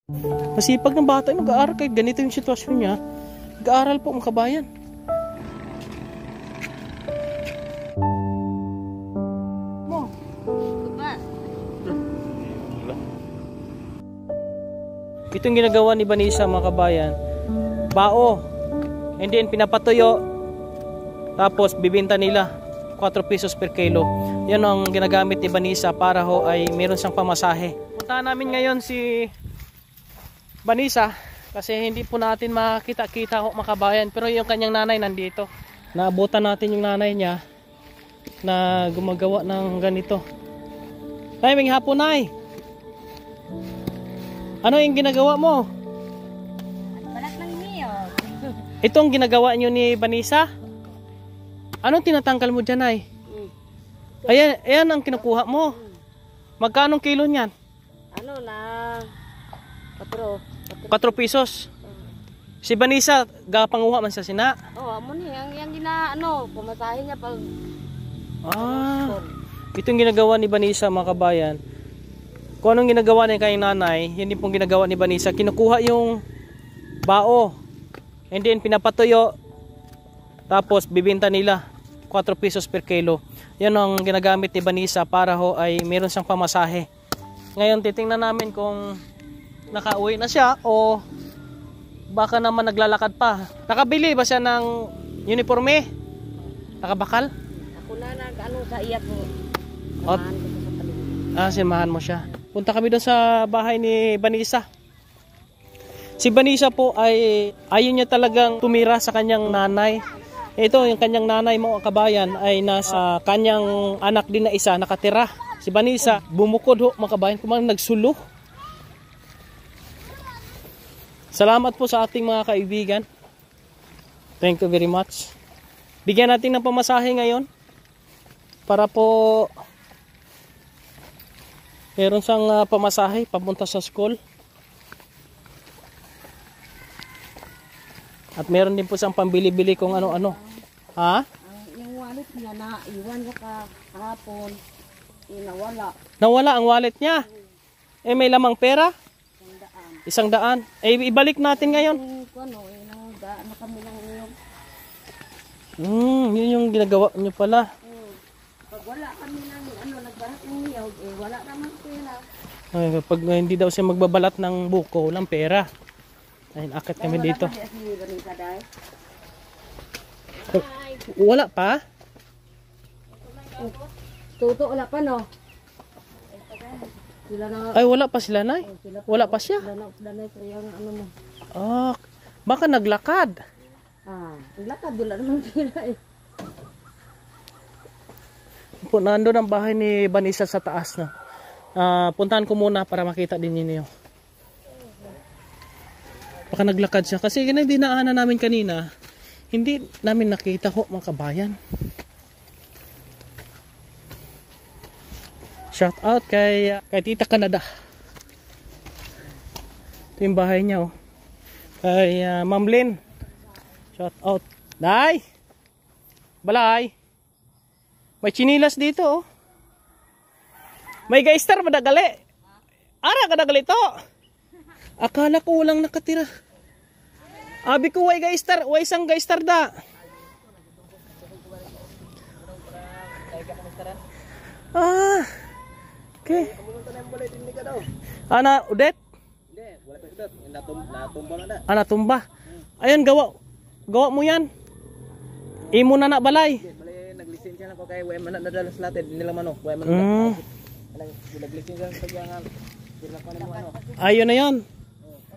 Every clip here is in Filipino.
Masipag ng bata, nag-aaral kahit ganito yung sitwasyon niya. Nag-aaral po mga kabayan. Ito yung ginagawa ni Vanessa mga kabayan. Bao. And then pinapatuyo. Tapos bibinta nila 4 pesos per kilo. Yan ang ginagamit ni Vanessa para ho ay meron siyang pamasahe. Puntahan namin ngayon si Vanessa kasi hindi po natin makita-kita ho mga kabayan. Pero yung kanyang nanay nandito. Naabutan natin yung nanay niya na gumagawa ng ganito. Ay, may hapon ay. Ano yung ginagawa mo? Balat ng niyog. Itong ginagawa nyo ni Vanessa? Anong tinatanggal mo dyan ay? Ayan, ayan ang kinukuha mo. Magkano kilo niyan? Ano na? 4 pesos. Si Vanessa, gapanguha man sa sina. Oh, amo ni yang gina pumasahe niya pag itong ginagawa ni Vanessa mga kabayan. Kung anong ginagawa niya kay nanay, hindi pong ginagawa ni Vanessa. Kinukuha yung bao. And then pinapatuyo. Tapos bibinta nila 4 pesos per kilo. Yan ang ginagamit ni Vanessa para ho ay meron siyang pamasahe. Ngayon titingnan namin kung nakauwi na siya o baka naman naglalakad pa. Nakabili ba siya ng uniforme? Nakabakal? ako na sa iyat mo. Ot. Simahan mo siya. Punta kami doon sa bahay ni Vanessa. Si Vanessa po ay ayun niya talagang tumira sa kanyang nanay. Ito yung kanyang nanay mo kabayan ay nasa kanyang anak din na isa nakatira. Si Vanessa bumukod ho mga kabayan kumang nagsulo. Salamat po sa ating mga kaibigan. Thank you very much. Bigyan natin ng pamasahe ngayon para po meron siyang pamasahe papunta sa school. At meron din po siyang pambili-bili kung ano-ano. Ha? Yung wallet niya na iwan ka kahapon. Nawala. Nawala ang wallet niya. May lamang pera? 100. Ibalik natin ngayon. Kami lang niyog. Yun yung ginagawa niyo pala. Pag wala kami ng nagbalat ng niyog, wala naman pera. Ay, pag hindi daw siya magbabalat ng buko, walang pera. Ayun, akit kami dito. Wala pa? Tuto, wala pa no? Ay, wala pa sila, nay? Wala pa siya? Baka naglakad. Naglakad, wala naman pera eh. Nandun ang bahay ni Vanessa sa taas na. Puntahan ko muna para makita din ninyo. Baka naglakad siya. Kasi dinaanan namin kanina, hindi namin nakita ho mga kabayan. Shout out kay Tita Canada. Ito yung bahay niya. Kay Ma'am Lynn. Shout out. Day! Balay! May chinilas dito. May gayster madagali. Ara kadagali to. Akala ko walang nakatira. Abi ko way gayster. Way isang gayster da. Okay. Ana, udet? Hindi, wala pa udet. Natumba na da. Natumba. Ayan, gawa mo yan. Imo na na balay. Balay, naglisensya na ko kay way man nadala sa latin nila mano. Way man. Naglisensya sa pagyangan. Ayun na yan.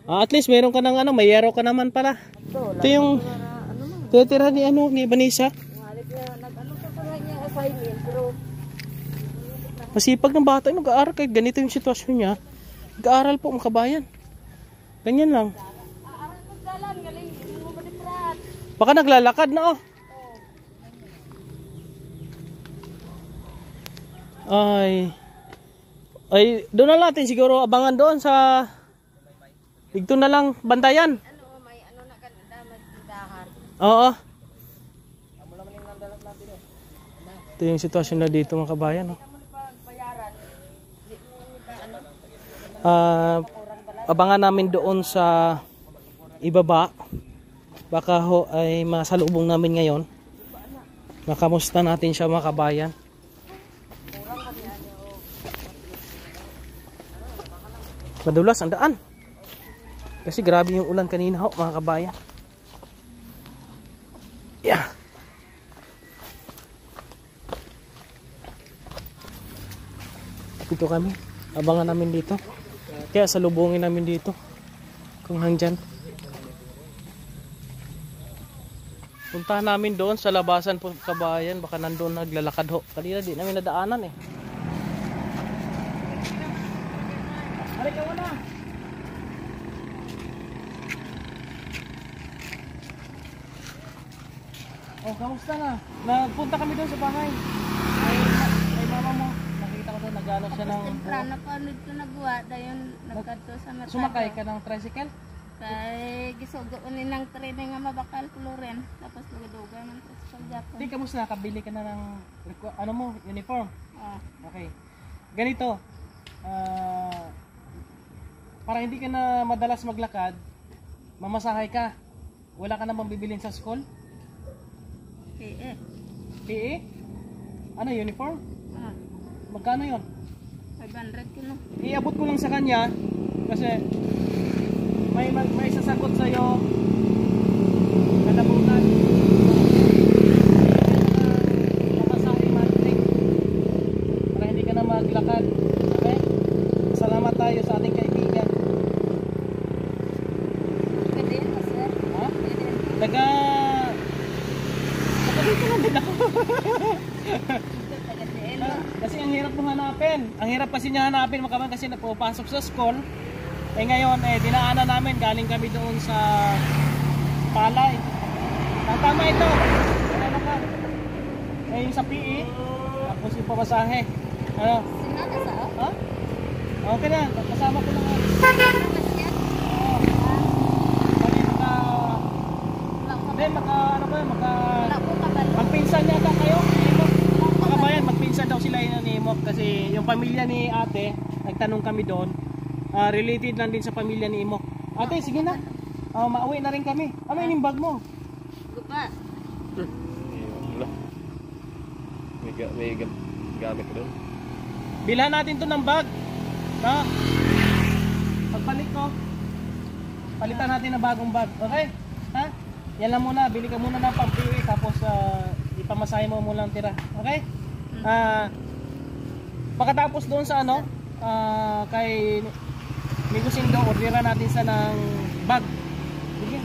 At least meron ka ng may yero ka naman pala. Ito yung titira ni Vanessa. Masipag ng bata, nag-aaral kahit ganito yung sitwasyon niya. Nag-aaral po mga kabayan. Ganyan lang. Baka naglalakad na Ay, doon na natin siguro abangan doon sa dito na lang bantayan. May na kanada, may tindahan. Oo. Ito yung sitwasyon na dito mga kabayan. abangan namin doon sa ibaba. Baka ho ay masalubong namin ngayon. Makamusta natin siya mga kabayan. Madulas ang daan. Kasi grabe yung ulan kanina ho mga kabayan. Yeah. Dito kami. Abangan namin dito. Kaya salubungin namin dito. Kung hangyan. Puntahan namin doon sa labasan po kabayan. Baka nandoon naglalakad ho. Kanina di namin nadaanan eh. Halika mo na. Oh, kamusta na? Nagpunta kami doon sa bahay. Ay mama mo. Nakita ko doon nag-ano siya ng... Temprano pa nito nagwa dayon nagkadto sa merkado. Sumakay ka ng tricycle? Kay gisugo ni nang training nga mabakal Floren tapos duga-duga man sa Japan. Hindi, kamusta? Nakabili ka na ng ano mo, uniform? Ah, Okay. Ganito. Para hindi ka na madalas maglakad, mamasahay ka. Wala ka namang bibilin sa school? eh. PE? Ano, uniform? Ah, Magkano yon? 500 kilo. Iabot ko lang sa kanya kasi may sasakot sa iyo kalabutan. Mamasahe monthly para hindi ka na maglakad. Okay? Salamat tayo sa ating kaibigan. Pwede na sir. Ha? Pwede. Dito lang din ako. Taga-DL. Kasi ang hirap mo hanapin. Ang hirap kasi niya hanapin makaman kasi napupasok sa school. Eh ngayon, dinaanan namin. Galing kami doon sa Palay. Tama ito. Ano ka? Yung sa PE. Tapos yung pamasahe. Ano? Sinada sa o? Ha? Okay na. Kasama ko lang. Magpinsan yata kayo. Makabayan, magpinsan daw sila ni Imok kasi yung pamilya ni ate, nagtanong kami doon, related lang din sa pamilya ni Imok. Ate, sige na. Mauwi na rin kami. Ano yung bag mo? Gupa. May gamit ko doon. Bilhan natin to ng bag. No? Pagbalik ko, palitan natin ng bagong bag. Okay? Ha? Yan lang muna, bili ka muna ng pampiwi tapos ipamasahe mo muna ang tira. Okay? Pagkatapos doon sa ano, kay Migusin daw, orderan natin sa ng bag. Sige.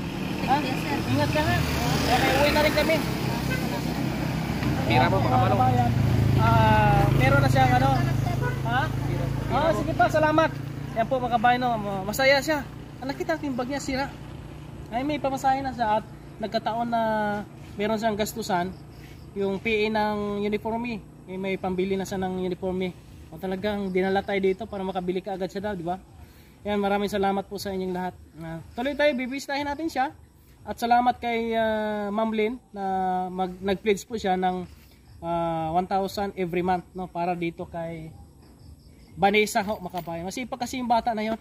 Ha? Yes, sir. Ingat ka ha. Okay, uwi na rin kami. Tira mo baka malo. Meron na siyang ano. Ha? Sige pa, salamat. Yan po mga kabayan, no, masaya siya. Nakita natin yung bag niya sira. Ay may pamasahe na siya at nagkataon na meron siyang gastusan yung PE ng uniforme. May pambili na siya ng uniforme. O talagang dinala tayo dito para makabili ka agad siya daw, di ba? Yan, maraming salamat po sa inyong lahat. Tuloy tayo, bibisitahin natin siya. At salamat kay Ma'am Lynn na nag-pledge po siya ng 1,000 every month, no, para dito kay Vanessa ho, makabayan. Masipag kasi yung bata na yon.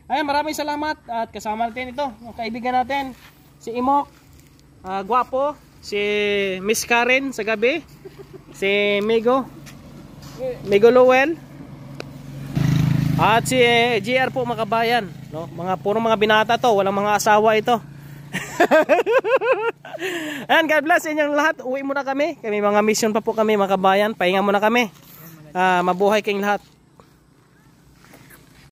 Ayan, maraming salamat at kasama natin ito, ang kaibigan natin, si Imok, Guapo, si Miss Karen sa gabi, si Migo Lowell, at si GR po makabayan, no? Puro mga binata to, walang mga asawa ito. Ayan, God bless inyong lahat. Uwi muna kami. Kami mga mission pa po kami makabayan. Pahinga muna kami. Mabuhay kayong lahat.